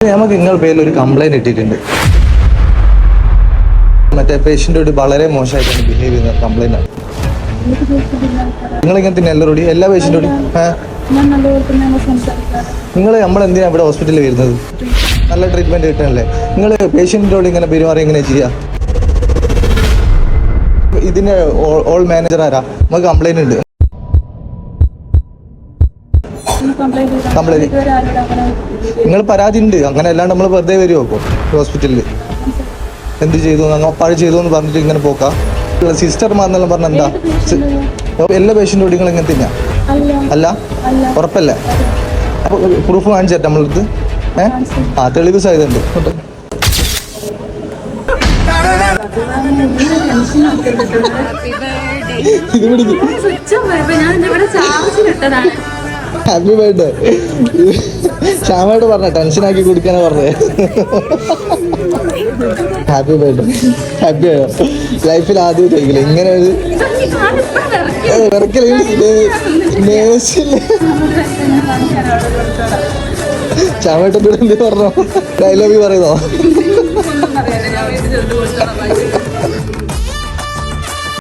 നമുക്ക് നിങ്ങളുടെ പേരിൽ ഒരു കംപ്ലൈന്റ് ഇട്ടിട്ടുണ്ട്. മറ്റേ പേഷ്യൻ്റോട് വളരെ മോശമായിട്ടാണ് ബിഹേവ് ചെയ്യുന്ന കംപ്ലൈന്റ് ആണ്. നിങ്ങൾ ഇങ്ങനെ തന്നെ എല്ലാവരോടും എല്ലാ പേഷ്യൻ്റോടും നിങ്ങൾ നമ്മളെന്തിനാണ് ഇവിടെ ഹോസ്പിറ്റലിൽ വരുന്നത്? നല്ല ട്രീറ്റ്മെന്റ് കിട്ടാനല്ലേ? നിങ്ങൾ പേഷ്യൻറ്റിനോട് ഇങ്ങനെ പെരുമാറി എങ്ങനെ ചെയ്യുക? ഇതിന് ഓൾ മാനേജർ ആരാ? നമുക്ക് കംപ്ലൈന്റ് ഉണ്ട്. കംപ്ലൈന്റ് നിങ്ങൾ പരാതി ഉണ്ട്, അങ്ങനെ അല്ലാണ്ട് നമ്മൾ വെറുതെ വരുമോ ഇപ്പോൾ ഹോസ്പിറ്റലിൽ? എന്ത് ചെയ്തു പഴ ചെയ്തു എന്ന് പറഞ്ഞിട്ട് ഇങ്ങനെ പോക്കാം. സിസ്റ്റർമാരെന്നെല്ലാം പറഞ്ഞ എന്താ എല്ലാ പേഷ്യൻ്റോടും നിങ്ങൾ ഇങ്ങനെ തന്നെയാ? അല്ല, ഉറപ്പല്ലേ? അപ്പോൾ പ്രൂഫ് കാണിച്ചു തരാം നമ്മളടുത്ത്. തെളിവ് സഹിതമുണ്ട്. ഇത് പിടിക്കും. Happy birthday. ശ്യാമയോട് പറഞ്ഞ ടെൻഷനാക്കി കുടിക്കാനാ പറഞ്ഞത്. Happy birthday. ഹാപ്പി ആയോ? ലൈഫിൽ ആദ്യം ചോദിക്കില്ല ഇങ്ങനെ ഒരു ശ്യാമേട്ടത്തോട് എന്ത് പറഞ്ഞോ? I love you പറയുന്നോ?